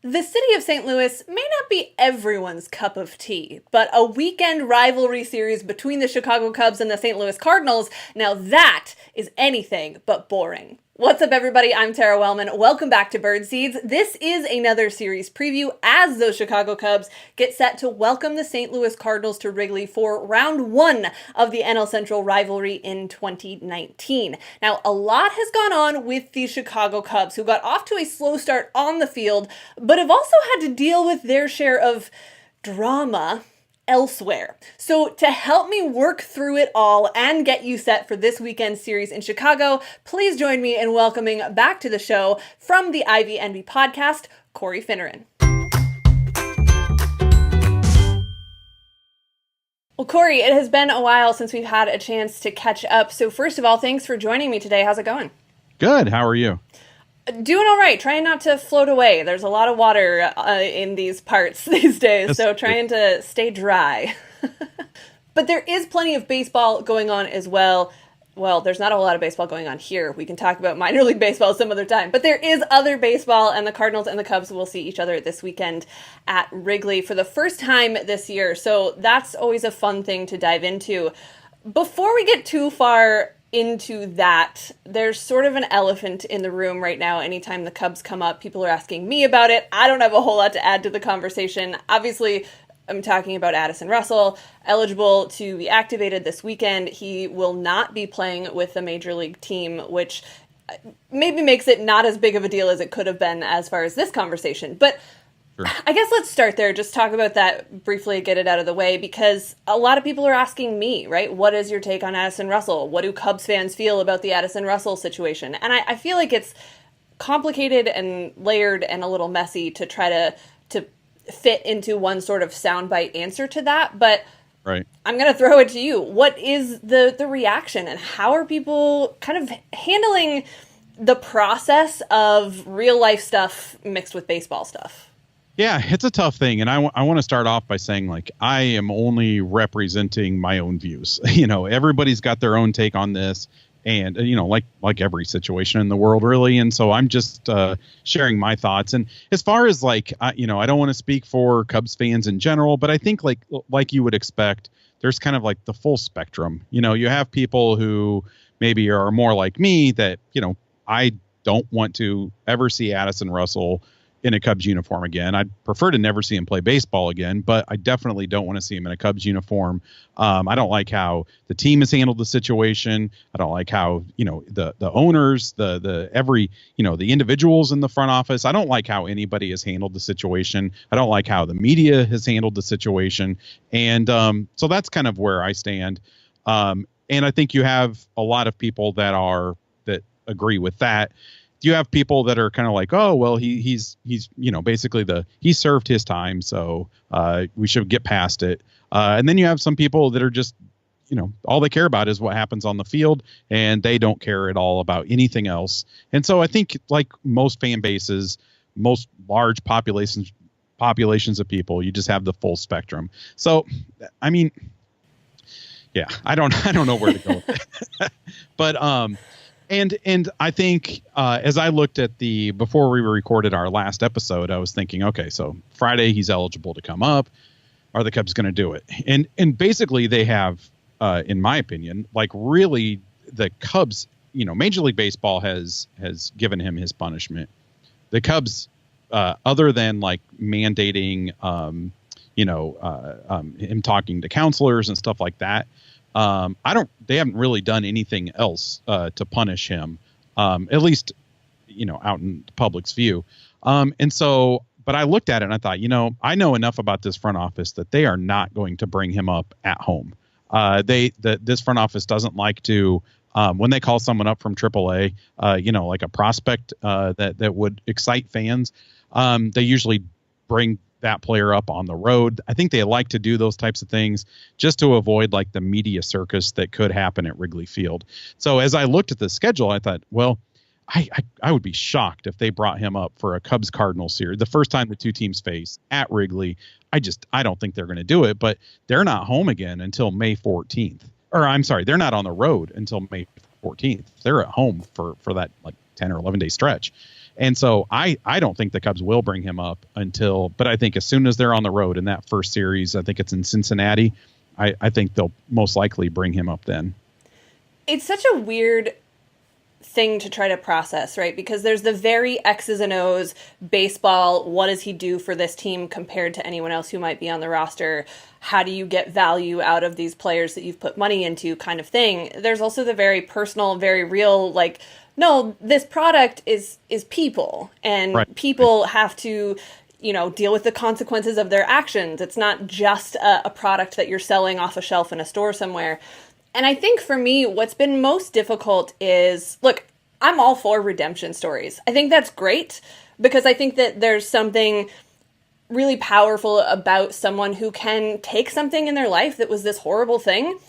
The city of St. Louis may not be everyone's cup of tea, but a weekend rivalry series between the Chicago Cubs and the St. Louis Cardinals, now that is anything but boring. What's up, everybody? I'm Tara Wellman. Welcome back to Birdseeds. This is another series preview as those Chicago Cubs get set to welcome the St. Louis Cardinals to Wrigley for round one of the NL Central rivalry in 2019. Now, a lot has gone on with the Chicago Cubs, who got off to a slow start on the field, but have also had to deal with their share of drama elsewhere. So to help me work through it all and get you set for this weekend series in Chicago, please join me in welcoming back to the show from the IVNB podcast, Corey Fineran. Well, Corey, it has been a while since we've had a chance to catch up. So first of all, thanks for joining me today. How's it going? Good. How are you? Doing all right. Trying not to float away. There's a lot of water in these parts these days, so trying to stay dry. But there is plenty of baseball going on as well. Well, there's not a whole lot of baseball going on here. We can talk about minor league baseball some other time. But there is other baseball, and the Cardinals and the Cubs will see each other this weekend at Wrigley for the first time this year. So that's always a fun thing to dive into. Before we get too far into that, there's sort of an elephant in the room right now. Anytime the Cubs come up, people are asking me about it. I don't have a whole lot to add to the conversation. Obviously, I'm talking about Addison Russell, eligible to be activated this weekend. He will not be playing with the major league team, which maybe makes it not as big of a deal as it could have been as far as this conversation. But sure. I guess let's start there. Just talk about that briefly, get it out of the way, because a lot of people are asking me, right? What is your take on Addison Russell? What do Cubs fans feel about the Addison Russell situation? And I feel like it's complicated and layered and a little messy to try to fit into one sort of soundbite answer to that. But right. I'm going to throw it to you. What is the reaction, and how are people kind of handling the process of real life stuff mixed with baseball stuff? Yeah, it's a tough thing. And I want to start off by saying, like, I am only representing my own views. Everybody's got their own take on this. And, like every situation in the world, really. And so I'm just sharing my thoughts. And as far as I don't want to speak for Cubs fans in general, but I think like you would expect, there's kind of like the full spectrum. You have people who maybe are more like me that, I don't want to ever see Addison Russell in a Cubs uniform again. I'd prefer to never see him play baseball again, but I definitely don't want to see him in a Cubs uniform. I don't like how the team has handled the situation. I don't like how, the owners, the individuals in the front office. I don't like how anybody has handled the situation. I don't like how the media has handled the situation. And so that's kind of where I stand. And I think you have a lot of people that agree with that. You have people that are kind of like, oh, well, he's basically he served his time, so we should get past it. And then you have some people that are just, all they care about is what happens on the field, and they don't care at all about anything else. And so I think, like most fan bases, most large populations of people, you just have the full spectrum. So, I mean, yeah, I don't know where to go with it. But And I think as I looked at before we recorded our last episode, I was thinking, okay, so Friday he's eligible to come up. Are the Cubs going to do it? And basically they have, in my opinion, like really the Cubs, Major League Baseball has given him his punishment. The Cubs, other than like mandating, him talking to counselors and stuff like that, they haven't really done anything else to punish him, at least, out in the public's view. But I looked at it and I thought, I know enough about this front office that they are not going to bring him up at home. This front office doesn't like to, when they call someone up from AAA, like a prospect that would excite fans, they usually bring that player up on the road. I think they like to do those types of things just to avoid like the media circus that could happen at Wrigley Field. So as I looked at the schedule, I thought, well, I would be shocked if they brought him up for a Cubs Cardinals series, the first time the two teams face at Wrigley. I don't think they're going to do it, but they're not home again until May 14th. Or I'm sorry, they're not on the road until May 14th. They're at home for that like 10 or 11 day stretch. And so I don't think the Cubs will bring him up but I think as soon as they're on the road in that first series, I think it's in Cincinnati, I think they'll most likely bring him up then. It's such a weird thing to try to process, right? Because there's the very X's and O's baseball. What does he do for this team compared to anyone else who might be on the roster? How do you get value out of these players that you've put money into kind of thing? There's also the very personal, very real, like, no, this product is people, and right. people have to, deal with the consequences of their actions. It's not just a product that you're selling off a shelf in a store somewhere. And I think for me, what's been most difficult is, look, I'm all for redemption stories. I think that's great because I think that there's something really powerful about someone who can take something in their life that was this horrible thing,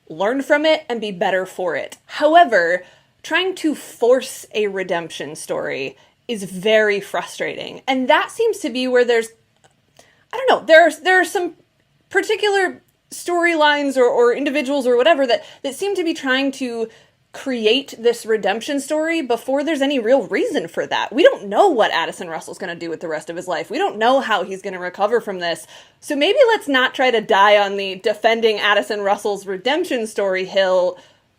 learn from it, and be better for it. However, trying to force a redemption story is very frustrating. And that seems to be where there are some particular storylines or individuals or whatever that seem to be trying to create this redemption story before there's any real reason for that. We don't know what Addison Russell's going to do with the rest of his life. We don't know how he's going to recover from this. So maybe let's not try to die on the defending Addison Russell's redemption story hill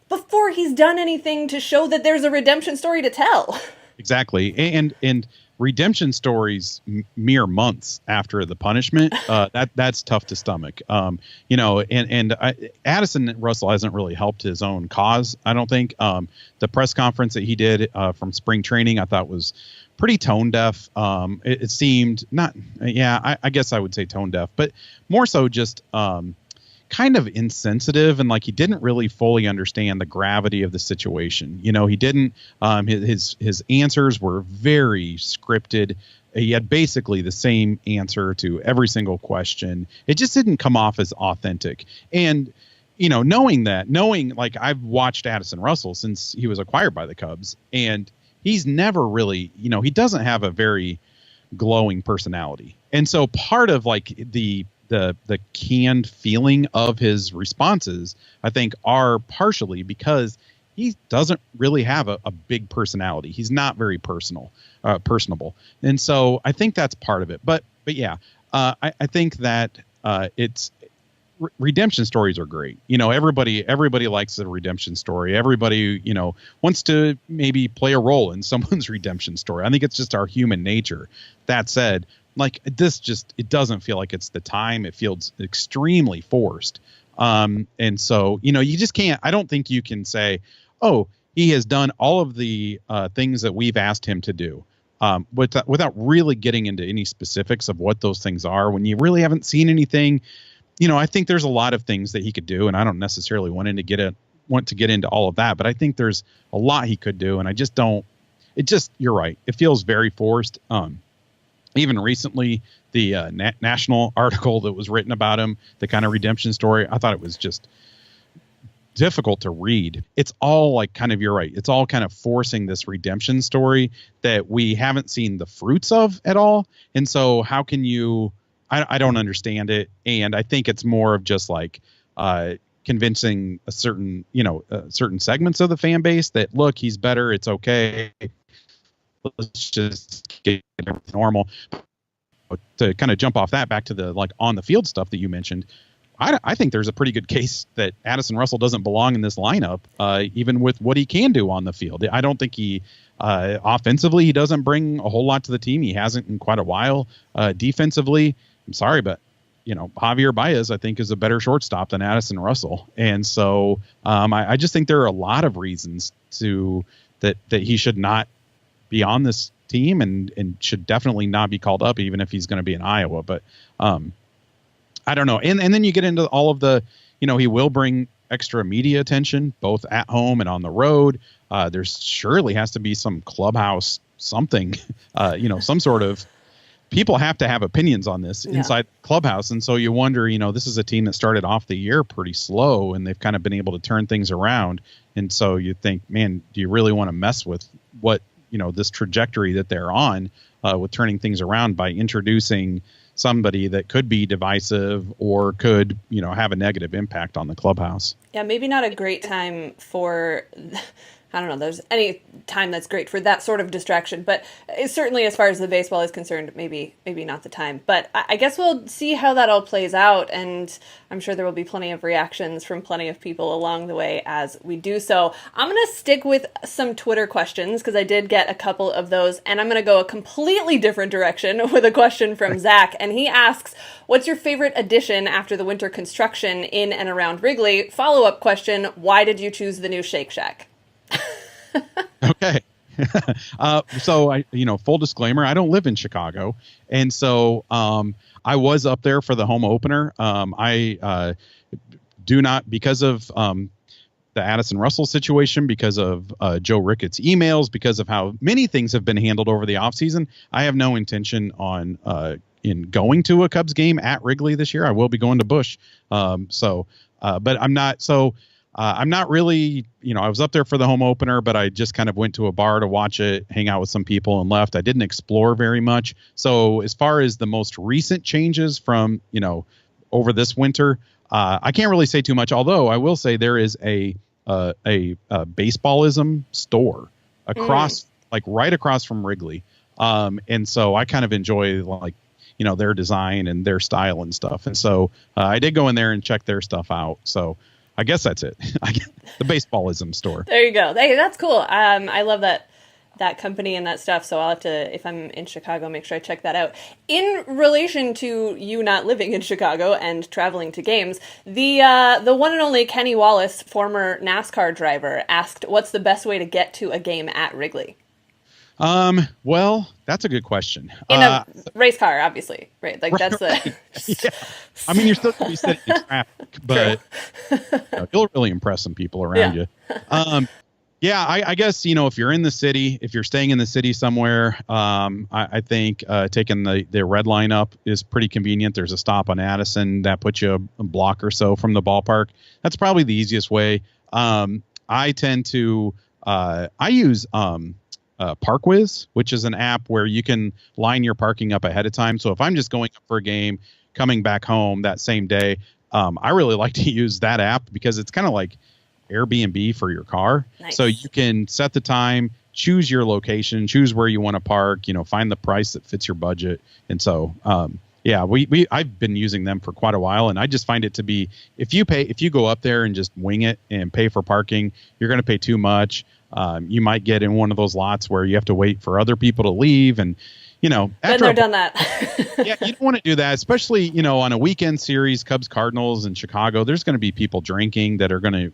before he's done anything to show that there's a redemption story to tell. Exactly. And redemption stories mere months after the punishment, that's tough to stomach. Addison Russell hasn't really helped his own cause, I don't think. The press conference that he did from spring training, I thought was pretty tone deaf. It seemed I guess I would say tone deaf, but more so just kind of insensitive, and like he didn't really fully understand the gravity of the situation. He didn't, his answers were very scripted. He had basically the same answer to every single question. It just didn't come off as authentic. And, knowing like I've watched Addison Russell since he was acquired by the Cubs, and he's never really, he doesn't have a very glowing personality. And so part of like the canned feeling of his responses, I think, are partially because he doesn't really have a big personality. He's not very personable. And so I think that's part of it. But yeah, I think that it's redemption stories are great. Everybody likes a redemption story. Everybody, wants to maybe play a role in someone's redemption story. I think it's just our human nature. That said, like this it doesn't feel like it's the time. It feels extremely forced. And so, you just can't, I don't think you can say, oh, he has done all of the things that we've asked him to do without really getting into any specifics of what those things are when you really haven't seen anything. I think there's a lot of things that he could do, and I don't necessarily want to get into all of that, but I think there's a lot he could do. And I just don't, you're right. It feels very forced. Even recently, the national article that was written about him, the kind of redemption story, I thought it was just difficult to read. It's all like kind of, you're right. It's all kind of forcing this redemption story that we haven't seen the fruits of at all. And so how can you, I don't understand it. And I think it's more of just like convincing a certain segments of the fan base that, look, he's better. It's okay. Let's just get everything normal. To kind of jump off that back to the like on the field stuff that you mentioned, I think there's a pretty good case that Addison Russell doesn't belong in this lineup, even with what he can do on the field. I don't think he offensively, he doesn't bring a whole lot to the team. He hasn't in quite a while. Defensively, I'm sorry, but Javy Baez, I think, is a better shortstop than Addison Russell. And so I just think there are a lot of reasons that he should not be on this team and should definitely not be called up, even if he's going to be in Iowa. But I don't know. And then you get into all of the, he will bring extra media attention, both at home and on the road. There's surely has to be some clubhouse, something, some sort of, people have to have opinions on this inside clubhouse. And so you wonder, this is a team that started off the year pretty slow, and they've kind of been able to turn things around. And so you think, man, do you really want to mess with what, this trajectory that they're on with turning things around by introducing somebody that could be divisive or could, have a negative impact on the clubhouse? Yeah, maybe not a great time for I don't know, there's any time that's great for that sort of distraction, but certainly as far as the baseball is concerned, maybe not the time. But I guess we'll see how that all plays out, and I'm sure there will be plenty of reactions from plenty of people along the way as we do so. I'm going to stick with some Twitter questions because I did get a couple of those, and I'm going to go a completely different direction with a question from Zach, and he asks, what's your favorite addition after the winter construction in and around Wrigley? Follow-up question, why did you choose the new Shake Shack? Okay. So full disclaimer, I don't live in Chicago. And so, I was up there for the home opener. I do not, because of, the Addison Russell situation, because of, Joe Ricketts' emails, because of how many things have been handled over the offseason, I have no intention on, in going to a Cubs game at Wrigley this year. I will be going to Busch. But I'm not really, I was up there for the home opener, but I just kind of went to a bar to watch it, hang out with some people, and left. I didn't explore very much. So as far as the most recent changes from, over this winter, I can't really say too much, although I will say there is a baseballism store across, right across from Wrigley. And so I kind of enjoy their design and their style and stuff. And so I did go in there and check their stuff out. So I guess that's it. The baseballism store. There you go. Hey, that's cool. I love that company and that stuff. So I'll have to, if I'm in Chicago, make sure I check that out. In relation to you not living in Chicago and traveling to games, the one and only Kenny Wallace, former NASCAR driver, asked, "What's the best way to get to a game at Wrigley?" Well, that's a good question. In a race car, obviously, right? Like that's the. Yeah. I mean, you're still going to be sitting in traffic, but you'll really impress some people around you. I guess, if you're in the city, if you're staying in the city somewhere, I think taking the red line up is pretty convenient. There's a stop on Addison that puts you a block or so from the ballpark. That's probably the easiest way. I tend to I use ParkWiz, which is an app where you can line your parking up ahead of time. So if I'm just going up for a game, coming back home that same day, I really like to use that app because it's kind of like Airbnb for your car. Nice. So you can set the time, choose your location, choose where you want to park, find the price that fits your budget. And so, I've been using them for quite a while, and I just find it to be, if you go up there and just wing it and pay for parking, you're going to pay too much. You might get in one of those lots where you have to wait for other people to leave, and after done that. Yeah, you don't want to do that, especially on a weekend series, Cubs Cardinals in Chicago. There's going to be people drinking that are going to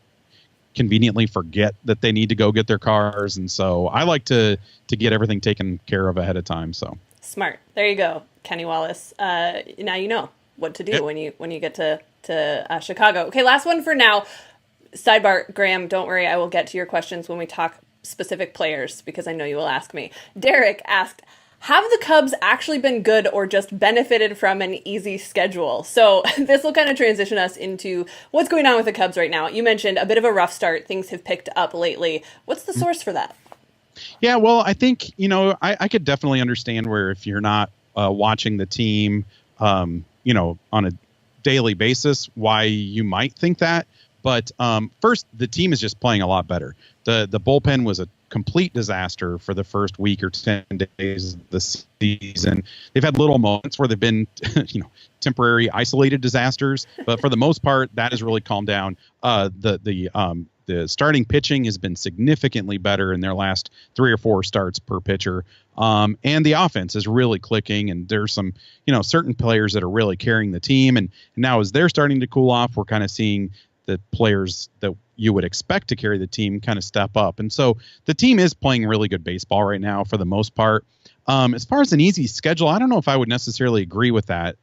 conveniently forget that they need to go get their cars, and so I like to get everything taken care of ahead of time. So smart. There you go, Kenny Wallace. Now you know what to do when you get to Chicago. Okay, last one for now. Sidebar, Graham, don't worry, I will get to your questions when we talk specific players, because I know you will ask me. Derek asked, have the Cubs actually been good or just benefited from an easy schedule? So this will kind of transition us into what's going on with the Cubs right now. You mentioned a bit of a rough start. Things have picked up lately. What's the source for that? Yeah, well, I think, I could definitely understand where if you're not watching the team, on a daily basis, why you might think that. But first, the team is just playing a lot better. The bullpen was a complete disaster for the first week or 10 days of the season. They've had little moments where they've been, temporary isolated disasters, but for the most part, that has really calmed down. The starting pitching has been significantly better in their last 3 or 4 starts per pitcher. And the offense is really clicking, and there's some, certain players that are really carrying the team. And now as they're starting to cool off, we're kind of seeing the players that you would expect to carry the team kind of step up. And so the team is playing really good baseball right now for the most part. As far as an easy schedule, I don't know if I would necessarily agree with that,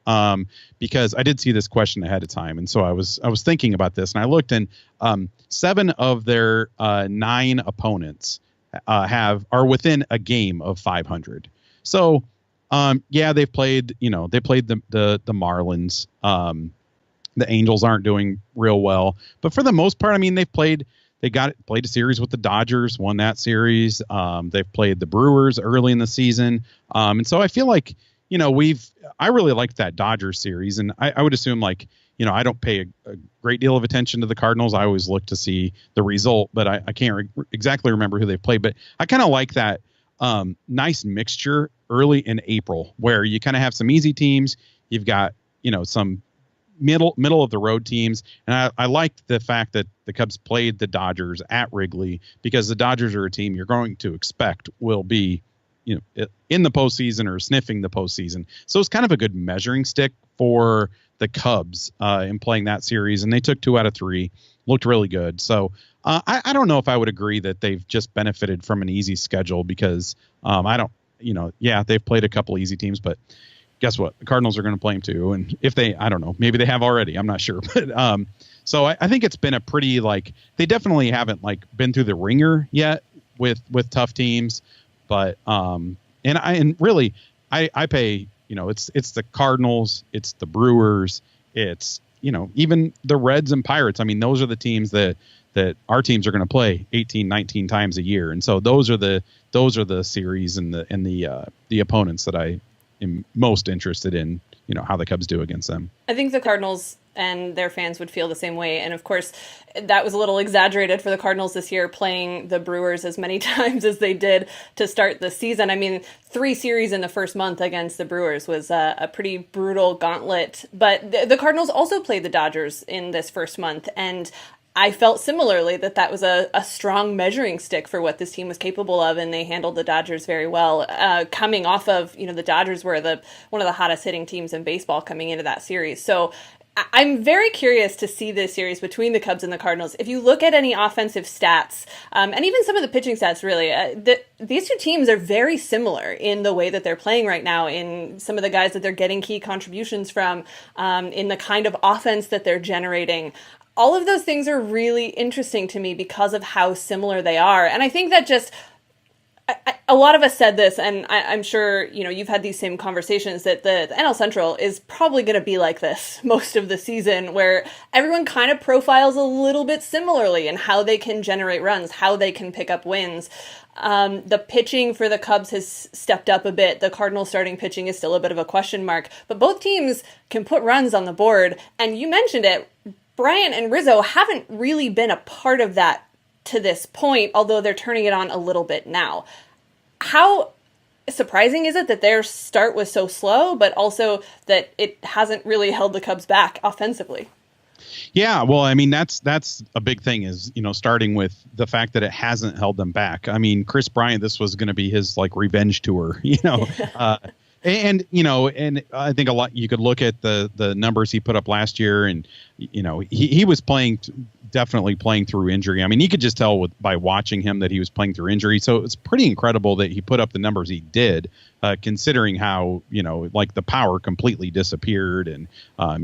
because I did see this question ahead of time. And so I was thinking about this, and I looked, and 7 of their 9 opponents are within a game of 500. So they've played, they played the Marlins. The Angels aren't doing real well, but for the most part, I mean, played a series with the Dodgers, won that series. They've played the Brewers early in the season. And so I feel like, I really liked that Dodgers series, and I would assume like, I don't pay a great deal of attention to the Cardinals. I always look to see the result, but I can't exactly remember who they've played. But I kind of like that nice mixture early in April where you kind of have some easy teams. You've got, some middle of the road teams. And I liked the fact that the Cubs played the Dodgers at Wrigley because the Dodgers are a team you're going to expect will be, in the postseason or sniffing the postseason. So it's kind of a good measuring stick for the Cubs in playing that series. And they took 2 out of 3, looked really good. So I don't know if I would agree that they've just benefited from an easy schedule because they've played a couple easy teams, but guess what? The Cardinals are going to play them too. And if I don't know, maybe they have already, I'm not sure. But so I think it's been a pretty, they definitely haven't been through the ringer yet with tough teams. But I pay, it's the Cardinals, it's the Brewers, it's, even the Reds and Pirates. I mean, those are the teams that our teams are going to play 18, 19 times a year. And so those are the series and the opponents that I am most interested in, how the Cubs do against them. I think the Cardinals and their fans would feel the same way. And of course, that was a little exaggerated for the Cardinals this year, playing the Brewers as many times as they did to start the season. I mean, 3 series in the first month against the Brewers was a pretty brutal gauntlet. But the Cardinals also played the Dodgers in this first month. And I felt similarly that was a strong measuring stick for what this team was capable of, and they handled the Dodgers very well. Coming off of, the Dodgers were one of the hottest hitting teams in baseball coming into that series. So I'm very curious to see this series between the Cubs and the Cardinals. If you look at any offensive stats, and even some of the pitching stats, really, these two teams are very similar in the way that they're playing right now, in some of the guys that they're getting key contributions from, in the kind of offense that they're generating. All of those things are really interesting to me because of how similar they are. And I think that a lot of us said this, and I'm sure, you've had these same conversations, that the NL Central is probably going to be like this most of the season, where everyone kind of profiles a little bit similarly in how they can generate runs, how they can pick up wins. The pitching for the Cubs has stepped up a bit. The Cardinals starting pitching is still a bit of a question mark, but both teams can put runs on the board. And you mentioned it, Bryant and Rizzo haven't really been a part of that to this point, although they're turning it on a little bit now. How surprising is it that their start was so slow, but also that it hasn't really held the Cubs back offensively? Yeah, well, I mean, that's a big thing is, starting with the fact that it hasn't held them back. I mean, Kris Bryant, this was going to be his revenge tour, And I think a lot, you could look at the numbers he put up last year, and he was definitely playing through injury. I mean, you could just tell by watching him that he was playing through injury. So it's pretty incredible that he put up the numbers he did, considering how the power completely disappeared, and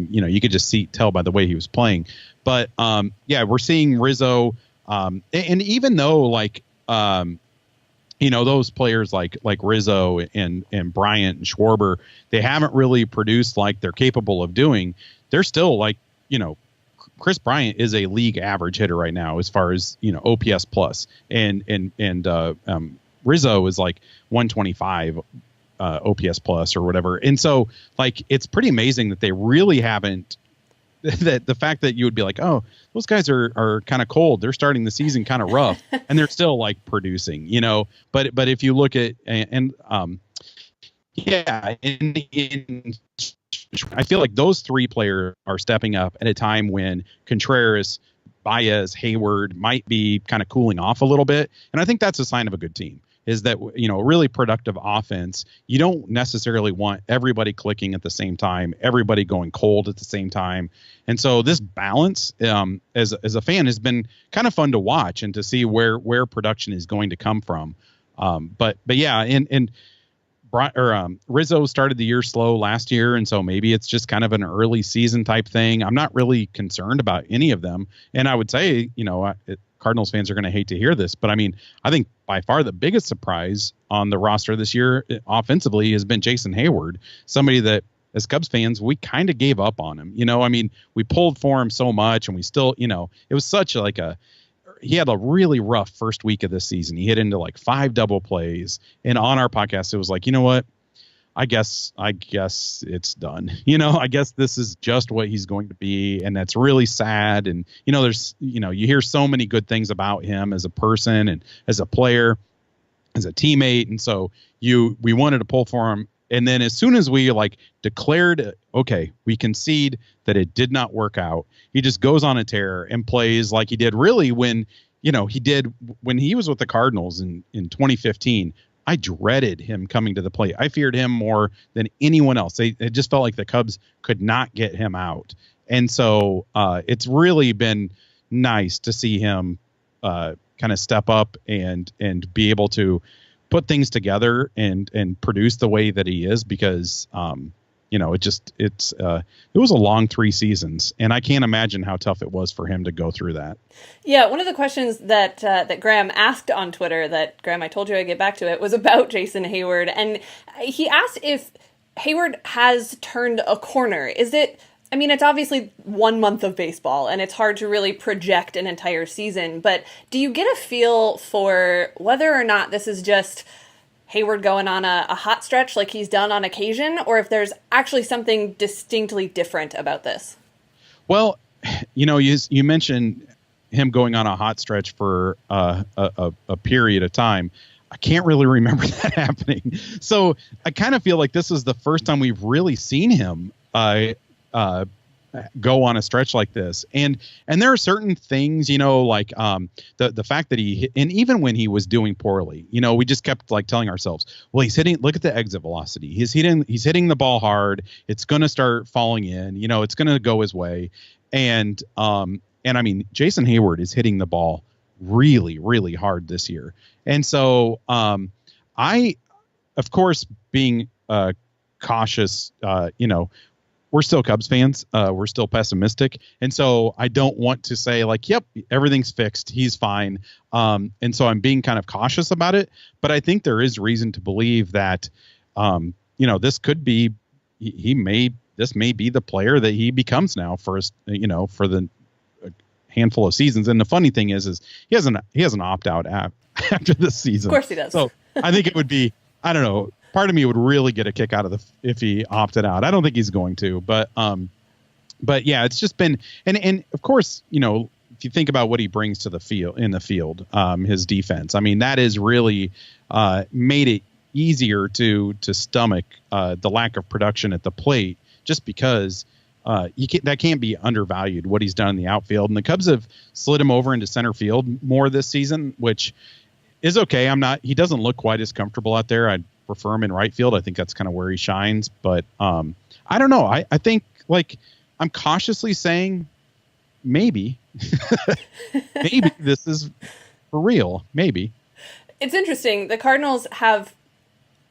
you could just tell by the way he was playing. But we're seeing Rizzo, and even though those players like Rizzo and Bryant and Schwarber, they haven't really produced like they're capable of doing. They're still Kris Bryant is a league average hitter right now as far as, OPS plus, and Rizzo is 125 OPS plus or whatever. And so it's pretty amazing that they really haven't, that the fact that you would be like, oh, those guys are kind of cold. They're starting the season kind of rough and they're still producing, but if you look at, I feel like those 3 players are stepping up at a time when Contreras, Baez, Hayward might be kind of cooling off a little bit. And I think that's a sign of a good team, is that, a really productive offense. You don't necessarily want everybody clicking at the same time, everybody going cold at the same time. And so this balance, as a fan, has been kind of fun to watch and to see where production is going to come from. But yeah, and Rizzo started the year slow last year, and so maybe it's just kind of an early season type thing. I'm not really concerned about any of them. And I would say, Cardinals fans are going to hate to hear this, but I mean, I think by far the biggest surprise on the roster this year offensively has been Jason Heyward, somebody that as Cubs fans, we kind of gave up on him. I mean, we pulled for him so much, and we still, it was such he had a really rough first week of this season. He hit into 5 double plays, and on our podcast, it was you know what? I guess it's done. I guess this is just what he's going to be. And that's really sad. And, there's, you hear so many good things about him as a person and as a player, as a teammate. And so we wanted to pull for him. And then as soon as we declared, okay, we concede that it did not work out, he just goes on a tear and plays like he did really when he was with the Cardinals in 2015. I dreaded him coming to the plate. I feared him more than anyone else. It just felt like the Cubs could not get him out. And so it's really been nice to see him kind of step up and be able to put things together and produce the way that he is, because it was a long 3 seasons, and I can't imagine how tough it was for him to go through that. Yeah, one of the questions that Graham asked on Twitter, that Graham, I told you I'd get back to it, was about Jason Heyward, and he asked if Hayward has turned a corner. It's obviously 1 month of baseball, and it's hard to really project an entire season, but do you get a feel for whether or not this is just Hayward going on a hot stretch like he's done on occasion, or if there's actually something distinctly different about this? Well, you mentioned him going on a hot stretch for a period of time. I can't really remember that happening. So I kind of feel like this is the first time we've really seen him go on a stretch like this. And there are certain things, like the fact that and even when he was doing poorly, we just kept telling ourselves, well, look at the exit velocity. He's hitting the ball hard. It's going to start falling in, it's going to go his way. And Jason Heyward is hitting the ball really, really hard this year. And so I, of course, being cautious, we're still Cubs fans. We're still pessimistic. And so I don't want to say yep, everything's fixed. He's fine. And so I'm being kind of cautious about it. But I think there is reason to believe that, this could be, this may be the player that he becomes now for the handful of seasons. And the funny thing is he has an opt-out after this season. Of course he does. So I think it would be, I don't know, part of me would really get a kick out of if he opted out. I don't think he's going to, but yeah, it's just been, and of course, if you think about what he brings to the field, his defense, that is really made it easier to stomach the lack of production at the plate, just because that can't be undervalued what he's done in the outfield. And the Cubs have slid him over into center field more this season, which is okay. He doesn't look quite as comfortable out there. I'd prefer him in right field. I think that's kind of where he shines, but I don't know. I think I'm cautiously saying maybe this is for real. Maybe. It's interesting. The Cardinals have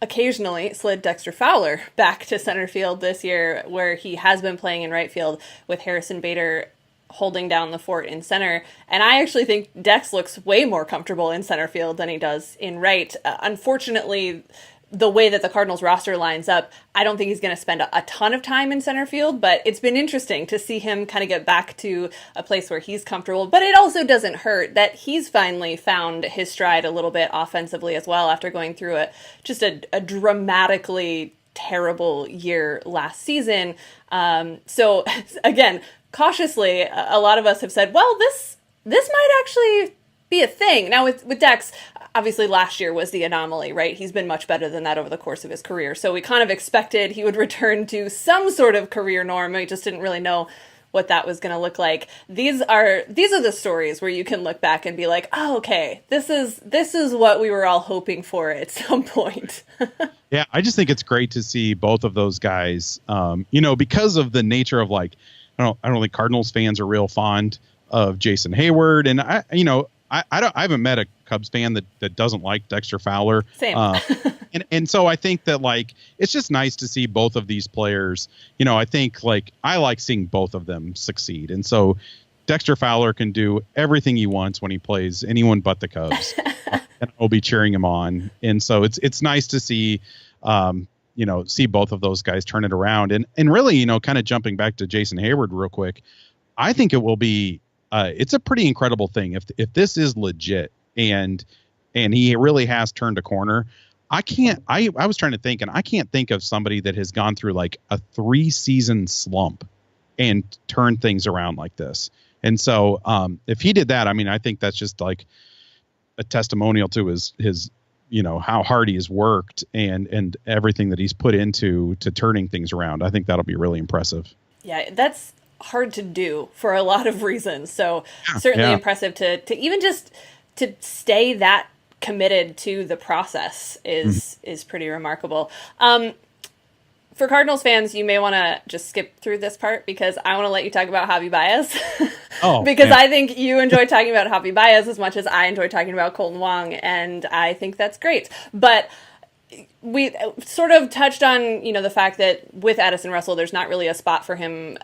occasionally slid Dexter Fowler back to center field this year, where he has been playing in right field with Harrison Bader holding down the fort in center. And I actually think Dex looks way more comfortable in center field than he does in right. Unfortunately, the way that the Cardinals roster lines up, I don't think he's going to spend a ton of time in center field, but it's been interesting to see him kind of get back to a place where he's comfortable. But it also doesn't hurt that he's finally found his stride a little bit offensively as well, after going through a dramatically terrible year last season. So again, cautiously, a lot of us have said, well, this might actually be a thing. Now with Dex, obviously last year was the anomaly, right? He's been much better than that over the course of his career. So we kind of expected he would return to some sort of career norm. We just didn't really know what that was going to look like. These are the stories where you can look back and be like, oh, okay, this is what we were all hoping for at some point. Yeah, I just think it's great to see both of those guys, because of the nature of I don't think Cardinals fans are real fond of Jason Heyward. And I haven't met a Cubs fan that doesn't like Dexter Fowler. Same. And so I think that it's just nice to see both of these players. I think I like seeing both of them succeed. And so Dexter Fowler can do everything he wants when he plays anyone but the Cubs. And I'll be cheering him on. And so it's nice to see, see both of those guys turn it around. And really, kind of jumping back to Jason Heyward real quick, I think it will be, it's a pretty incredible thing if this is legit and he really has turned a corner. I was trying to think, and I can't think of somebody that has gone through like a 3-season slump and turned things around like this. And so if he did that, I mean, I think that's just like a testimonial to his how hard he has worked and everything that he's put into to turning things around. I think that'll be really impressive. Yeah, that's hard to do for a lot of reasons. So certainly impressive to even just to stay that committed to the process is pretty remarkable. For Cardinals fans, you may want to just skip through this part because I want to let you talk about Javy Baez. Because I think you enjoy talking about Javy Baez as much as I enjoy talking about Colton Wong, and I think that's great. But we sort of touched on, the fact that with Addison Russell, there's not really a spot for him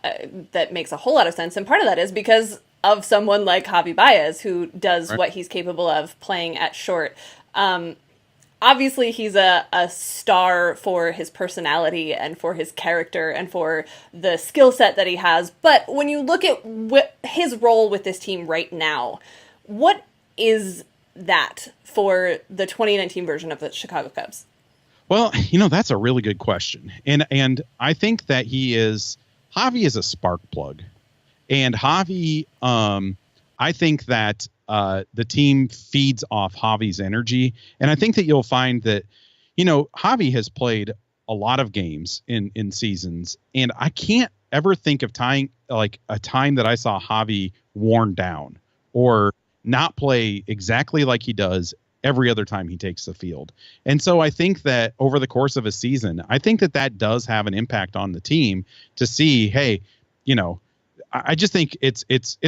that makes a whole lot of sense. And part of that is because of someone like Javy Baez, who does what he's capable of playing at short. Obviously, he's a star for his personality and for his character and for the skill set that he has. But when you look at his role with this team right now, what is that for the 2019 version of the Chicago Cubs? Well, that's a really good question. And I think that Javy is a spark plug. And Javy, I think that the team feeds off Javy's energy. And I think that you'll find that, Javy has played a lot of games in seasons. And I can't ever think of a time that I saw Javy worn down or not play exactly like he does every other time he takes the field. And so I think that over the course of a season, I think that does have an impact on the team to see, hey, I just think it's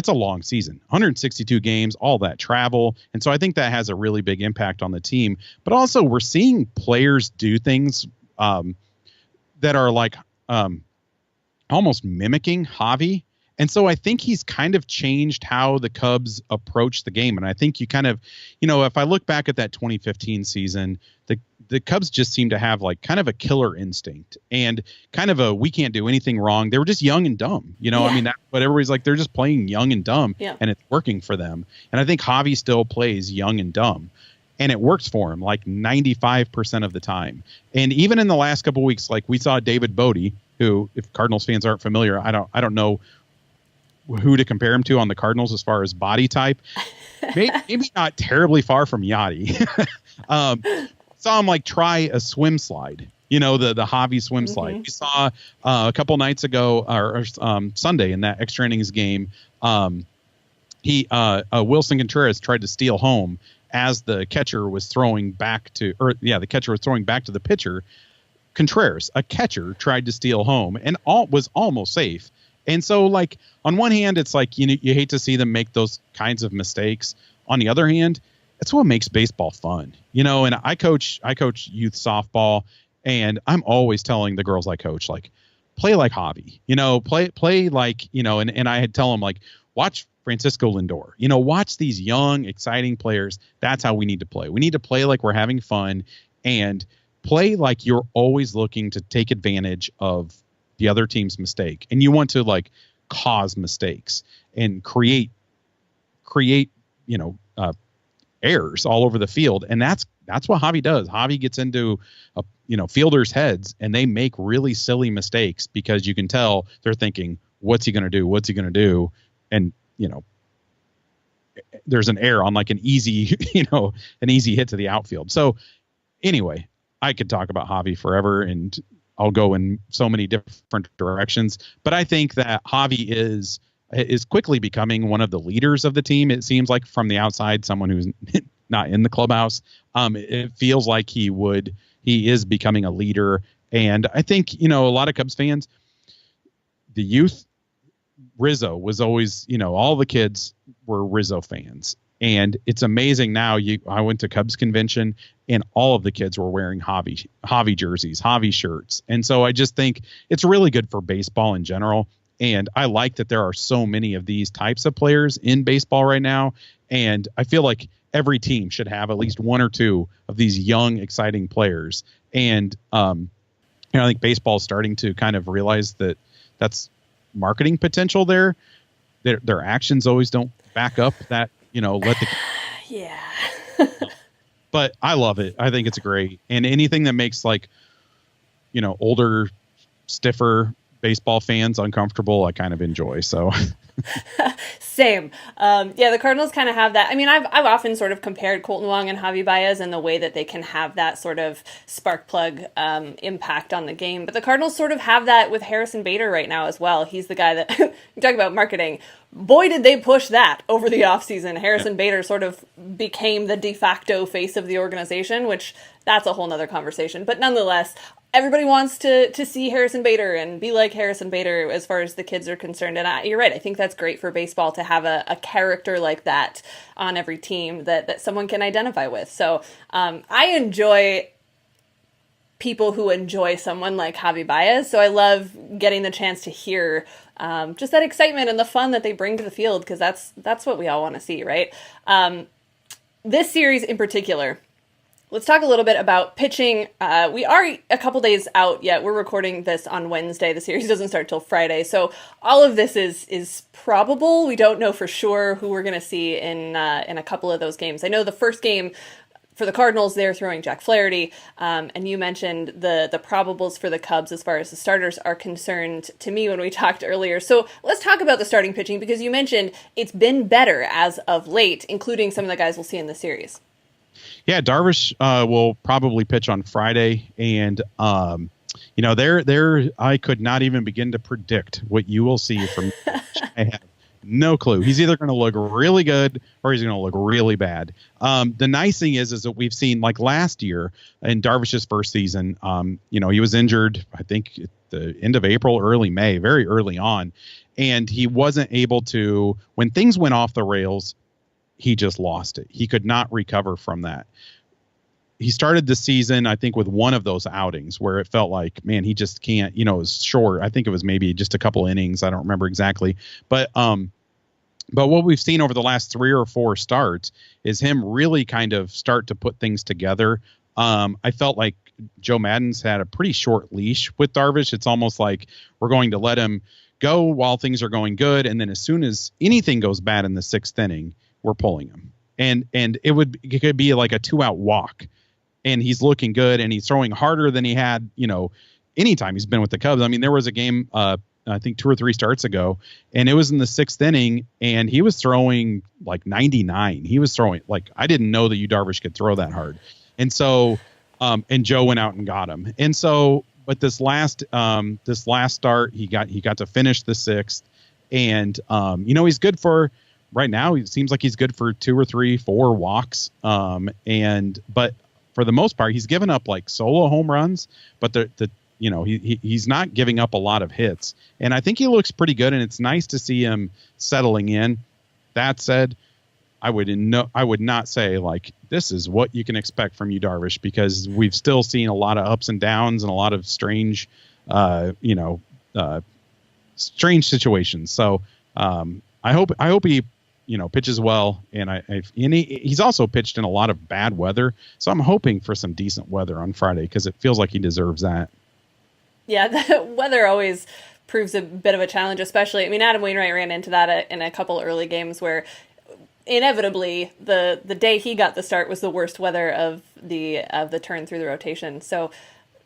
a long season, 162 games, all that travel. And so I think that has a really big impact on the team. But also we're seeing players do things that are like almost mimicking Javy. And so I think he's kind of changed how the Cubs approach the game. And I think you kind of, if I look back at that 2015 season, the Cubs just seem to have like kind of a killer instinct and kind of we can't do anything wrong. They were just young and dumb, I mean, but everybody's like, they're just playing young and dumb and it's working for them. And I think Javy still plays young and dumb and it works for him like 95% of the time. And even in the last couple of weeks, like we saw David Bodie, who, if Cardinals fans aren't familiar, I don't know who to compare him to on the Cardinals as far as body type. Maybe not terribly far from Yachty. Saw him like try a swim slide, the Javy swim slide. We saw a couple nights ago or Sunday in that extra innings game. Wilson Contreras tried to steal home as the catcher was throwing back to the pitcher. Contreras, a catcher, tried to steal home and was almost safe. And so, like, on one hand, it's like, you hate to see them make those kinds of mistakes. On the other hand, it's what makes baseball fun, and I coach youth softball, and I'm always telling the girls I coach, like, play like Javy, play like, and I had tell them, like, watch Francisco Lindor, watch these young, exciting players. That's how we need to play. We need to play like we're having fun and play like you're always looking to take advantage of the other team's mistake. And you want to like cause mistakes and create, errors all over the field. And that's what Javy does. Javy gets into, fielders' heads and they make really silly mistakes because you can tell they're thinking, what's he going to do? What's he going to do? And, there's an error on like an easy hit to the outfield. So anyway, I could talk about Javy forever and I'll go in so many different directions, but I think that Javy is quickly becoming one of the leaders of the team. It seems like from the outside, someone who's not in the clubhouse. It feels like he is becoming a leader. And I think, a lot of Cubs fans, the youth, Rizzo was always, all the kids were Rizzo fans. And it's amazing now. I went to Cubs convention and all of the kids were wearing Javy jerseys, Javy shirts. And so I just think it's really good for baseball in general. And I like that there are so many of these types of players in baseball right now. And I feel like every team should have at least one or two of these young, exciting players. And, I think baseball is starting to kind of realize that that's marketing potential there. Their actions always don't back up that, let the But I love it. I think it's great. And anything that makes like, older, stiffer baseball fans uncomfortable, I kind of enjoy. So Same. The Cardinals kind of have that. I mean, I've often sort of compared Colton Wong and Javy Baez in the way that they can have that sort of spark plug impact on the game. But the Cardinals sort of have that with Harrison Bader right now as well. He's the guy that, you talk about marketing, boy, did they push that over the offseason. Harrison Bader sort of became the de facto face of the organization, which that's a whole nother conversation. But nonetheless, everybody wants to see Harrison Bader and be like Harrison Bader as far as the kids are concerned. And you're right. I think that's great for baseball to have a character like that on every team that someone can identify with. So I enjoy people who enjoy someone like Javy Baez. So I love getting the chance to hear just that excitement and the fun that they bring to the field, because that's what we all want to see, right? This series in particular, let's talk a little bit about pitching. We are a couple days out yet. We're recording this on Wednesday. The series doesn't start till Friday. So all of this is probable. We don't know for sure who we're going to see in a couple of those games. I know the first game for the Cardinals, they're throwing Jack Flaherty. And you mentioned the probables for the Cubs as far as the starters are concerned to me when we talked earlier. So let's talk about the starting pitching, because you mentioned it's been better as of late, including some of the guys we'll see in the series. Yeah, Darvish will probably pitch on Friday, and there I could not even begin to predict what you will see from. I have no clue. He's either going to look really good or he's going to look really bad. The nice thing is that we've seen, like last year in Darvish's first season, he was injured, I think at the end of April, early May, very early on, and he wasn't able to, when things went off the rails, he just lost it. He could not recover from that. He started the season, I think, with one of those outings where it felt like, man, he just can't, it was short. I think it was maybe just a couple innings. I don't remember exactly. But what we've seen over the last 3 or 4 starts is him really kind of start to put things together. I felt like Joe Maddon's had a pretty short leash with Darvish. It's almost like we're going to let him go while things are going good. And then as soon as anything goes bad in the 6th inning, we're pulling him. And it could be like a 2-out walk. And he's looking good, and he's throwing harder than he had, anytime he's been with the Cubs. I mean, there was a game, I think 2 or 3 starts ago, and it was in the 6th inning, and he was throwing like 99. He was throwing like, I didn't know that Darvish could throw that hard. And so, and Joe went out and got him. And so, but this last start, he got to finish the 6th, and he's good for right now. It seems like he's good for 2 or 3, 4 walks. But for the most part, he's given up like solo home runs, but he's not giving up a lot of hits. And I think he looks pretty good, and it's nice to see him settling in. That said, I would not say like this is what you can expect from Darvish, because we've still seen a lot of ups and downs and a lot of strange, strange situations. So I hope he pitches well, and he's also pitched in a lot of bad weather, so I'm hoping for some decent weather on Friday, because it feels like he deserves that. Yeah, the weather always proves a bit of a challenge, especially, I mean, Adam Wainwright ran into that in a couple early games where inevitably the day he got the start was the worst weather of the turn through the rotation. So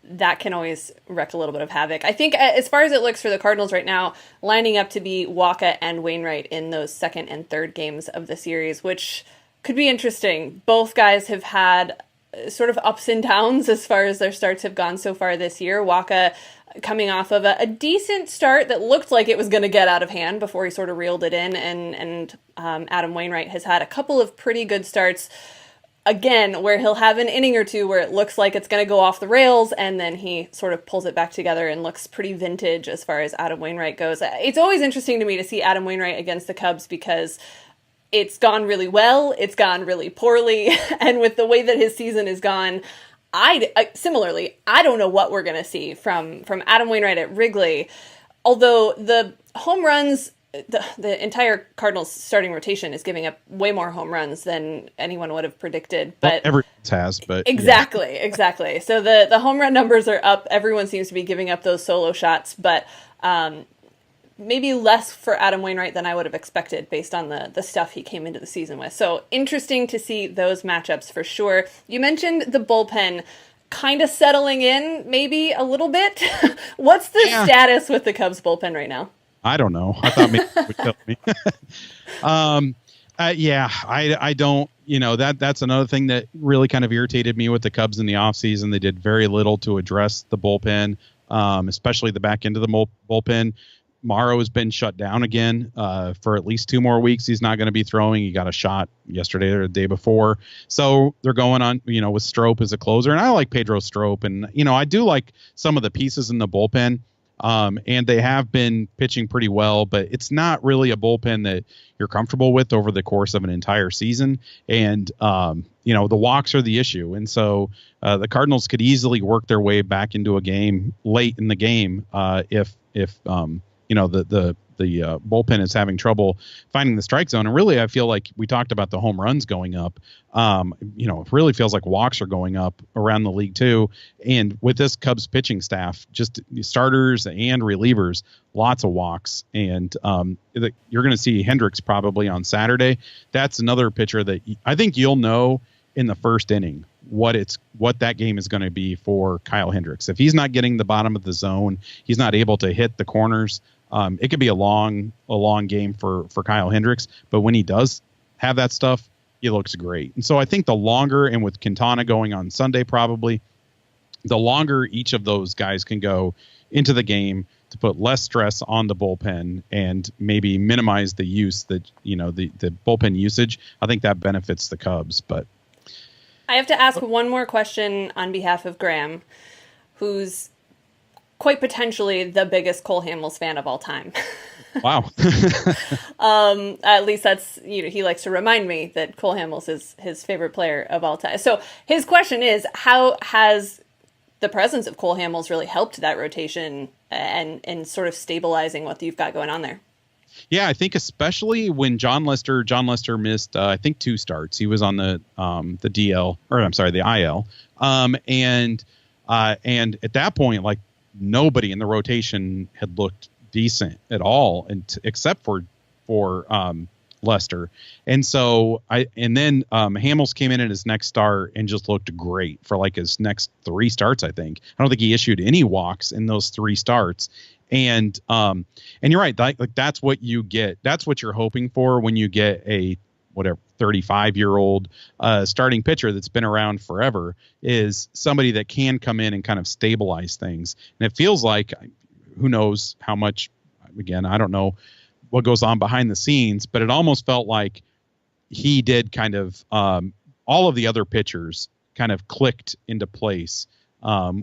that can always wreak a little bit of havoc. I think as far as it looks for the Cardinals right now, lining up to be Wacha and Wainwright in those 2nd and 3rd games of the series, which could be interesting. Both guys have had sort of ups and downs as far as their starts have gone so far this year. Wacha coming off of a decent start that looked like it was going to get out of hand before he sort of reeled it in, and Adam Wainwright has had a couple of pretty good starts, again, where he'll have an inning or two where it looks like it's going to go off the rails, and then he sort of pulls it back together and looks pretty vintage as far as Adam Wainwright goes. It's always interesting to me to see Adam Wainwright against the Cubs, because it's gone really well, it's gone really poorly, and with the way that his season is gone, similarly, I don't know what we're going to see from Adam Wainwright at Wrigley. Although the home runs, the entire Cardinals starting rotation is giving up way more home runs than anyone would have predicted. But everyone has, but exactly. So the home run numbers are up. Everyone seems to be giving up those solo shots, but maybe less for Adam Wainwright than I would have expected based on the stuff he came into the season with. So interesting to see those matchups for sure. You mentioned the bullpen kind of settling in maybe a little bit. What's the status with the Cubs bullpen right now? I don't know. I thought maybe it would tell me. I don't, that's another thing that really kind of irritated me with the Cubs in the offseason. They did very little to address the bullpen, especially the back end of the bullpen. Morrow has been shut down again for at least 2 more weeks. He's not going to be throwing. He got a shot yesterday or the day before. So they're going on, with Strop as a closer. And I like Pedro Strop. And, I do like some of the pieces in the bullpen. And they have been pitching pretty well, but it's not really a bullpen that you're comfortable with over the course of an entire season. And, the walks are the issue. And so the Cardinals could easily work their way back into a game late in the game if the bullpen is having trouble finding the strike zone. And really, I feel like we talked about the home runs going up. It really feels like walks are going up around the league too. And with this Cubs pitching staff, just starters and relievers, lots of walks. And you're going to see Hendricks probably on Saturday. That's another pitcher that I think you'll know in the first inning what that game is going to be for Kyle Hendricks. If he's not getting the bottom of the zone, he's not able to hit the corners. It could be a long game for Kyle Hendricks, but when he does have that stuff, he looks great. And so I think the longer, and with Quintana going on Sunday, probably the longer each of those guys can go into the game to put less stress on the bullpen and maybe minimize the use that, the bullpen usage, I think that benefits the Cubs. But I have to ask one more question on behalf of Graham, who's quite potentially the biggest Cole Hamels fan of all time. Wow. At least that's, he likes to remind me that Cole Hamels is his favorite player of all time. So his question is, how has the presence of Cole Hamels really helped that rotation and sort of stabilizing what you've got going on there? Yeah, I think especially when John Lester missed, I think 2 starts. He was on the DL, or I'm sorry, the IL. And at that point, like, nobody in the rotation had looked decent at all, except for Lester. And so then Hamels came in at his next start and just looked great for like his next 3 starts. I think I don't think he issued any walks in those 3 starts. And you're right. Like that's what you get. That's what you're hoping for when you get a 35-year-old starting pitcher that's been around forever, is somebody that can come in and kind of stabilize things. And it feels like, who knows how much, again, I don't know what goes on behind the scenes, but it almost felt like he did kind of all of the other pitchers kind of clicked into place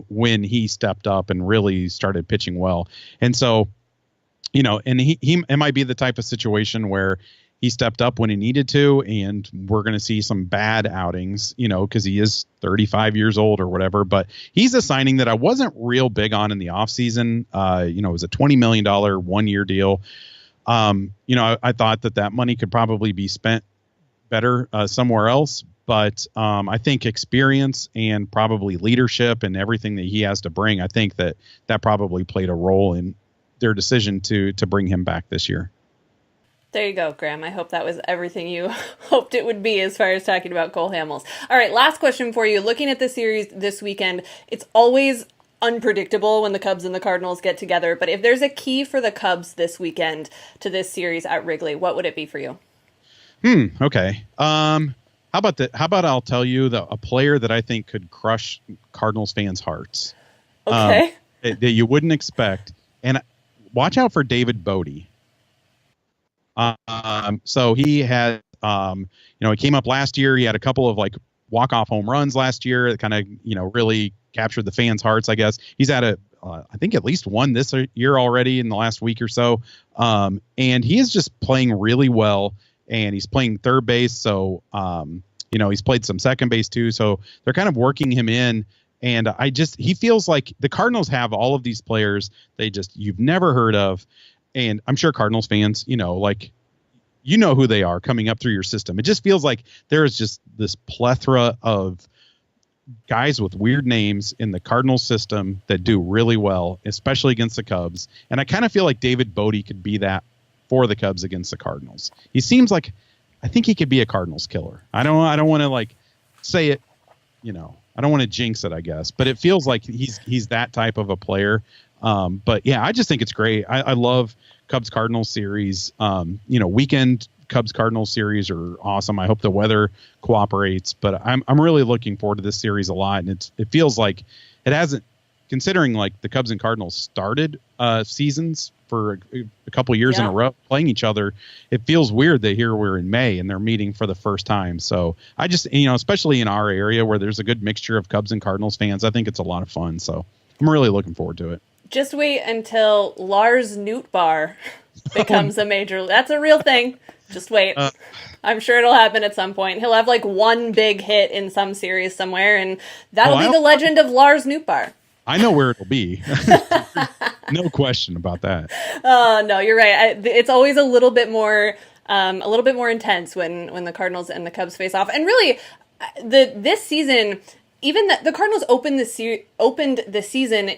when he stepped up and really started pitching well. And so, and it might be the type of situation where he stepped up when he needed to, and we're going to see some bad outings, because he is 35 years old or whatever. But he's a signing that I wasn't real big on in the offseason. It was a $20 million 1-year deal. I thought that money could probably be spent better somewhere else. But I think experience and probably leadership and everything that he has to bring, I think that probably played a role in their decision to bring him back this year. There you go, Graham. I hope that was everything you hoped it would be as far as talking about Cole Hamels. All right, last question for you. Looking at the series this weekend, it's always unpredictable when the Cubs and the Cardinals get together. But if there's a key for the Cubs this weekend to this series at Wrigley, what would it be for you? Okay. How about I'll tell you a player that I think could crush Cardinals fans' hearts. Okay. That you wouldn't expect. And watch out for David Bodie. So he had, he came up last year. He had a couple of like walk-off home runs last year that kind of, really captured the fans' hearts, I guess. He's had I think at least one this year already in the last week or so. And he is just playing really well, and he's playing third base. So, he's played some second base too. So they're kind of working him in. And he feels like the Cardinals have all of these players you've never heard of. And I'm sure Cardinals fans, who they are coming up through your system. It just feels like there is just this plethora of guys with weird names in the Cardinals system that do really well, especially against the Cubs. And I kind of feel like David Bote could be that for the Cubs against the Cardinals. He seems like, I think he could be a Cardinals killer. I don't want to like say it, I don't want to jinx it, I guess, but it feels like he's that type of a player. But yeah, I just think it's great. I love Cubs Cardinals series. Weekend Cubs Cardinals series are awesome. I hope the weather cooperates, but I'm really looking forward to this series a lot. And it feels like it hasn't, considering like the Cubs and Cardinals started seasons for a couple years in a row playing each other. It feels weird that here we're in May and they're meeting for the first time. So I just, especially in our area where there's a good mixture of Cubs and Cardinals fans, I think it's a lot of fun. So I'm really looking forward to it. Just wait until Lars Nootbaar becomes a major. That's a real thing. Just wait. I'm sure it'll happen at some point. He'll have like one big hit in some series somewhere, and that'll be the legend of Lars Nootbaar. I know where it'll be. No question about that. No, you're right. It's always a little bit more intense when the Cardinals and the Cubs face off. And really, this season, even the Cardinals opened the season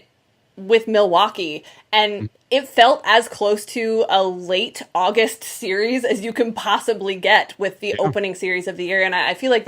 with Milwaukee, and it felt as close to a late August series as you can possibly get with the opening series of the year. And I feel like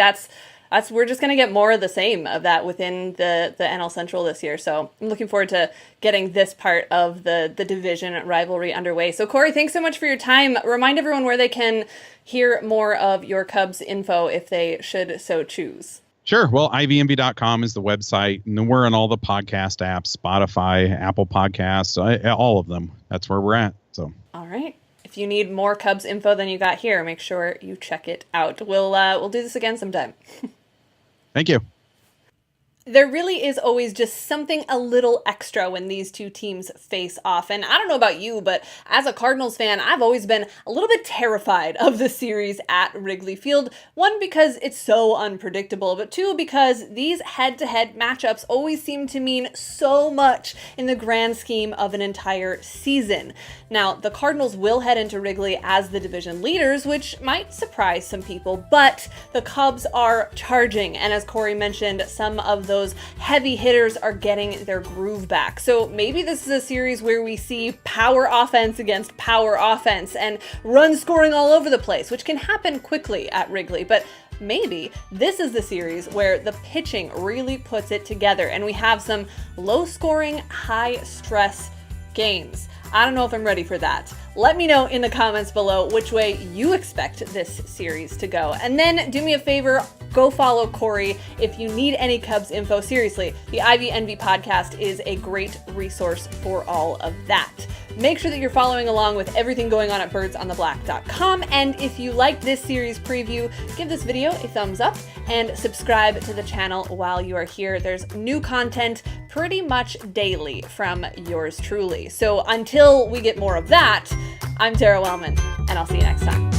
we're just going to get more of the same of that within the NL Central this year. So I'm looking forward to getting this part of the division rivalry underway. So Corey, thanks so much for your time. Remind everyone where they can hear more of your Cubs info if they should so choose. Sure. Well, ivnv.com is the website, and then we're on all the podcast apps, Spotify, Apple Podcasts, all of them. That's where we're at. So, all right. If you need more Cubs info than you got here, make sure you check it out. We'll do this again sometime. Thank you. There really is always just something a little extra when these two teams face off. And I don't know about you, but as a Cardinals fan, I've always been a little bit terrified of the series at Wrigley Field. One, because it's so unpredictable, but two, because these head-to-head matchups always seem to mean so much in the grand scheme of an entire season. Now, the Cardinals will head into Wrigley as the division leaders, which might surprise some people, but the Cubs are charging. And as Corey mentioned, some of those heavy hitters are getting their groove back. So maybe this is a series where we see power offense against power offense and run scoring all over the place, which can happen quickly at Wrigley. But maybe this is the series where the pitching really puts it together and we have some low-scoring, high-stress games. I don't know if I'm ready for that. Let me know in the comments below which way you expect this series to go. And then do me a favor, go follow Corey if you need any Cubs info. Seriously, the Ivy Envy podcast is a great resource for all of that. Make sure that you're following along with everything going on at birdsontheblack.com. And if you liked this series preview, give this video a thumbs up and subscribe to the channel while you are here. There's new content pretty much daily from yours truly. So until we get more of that, I'm Tara Wellman, and I'll see you next time.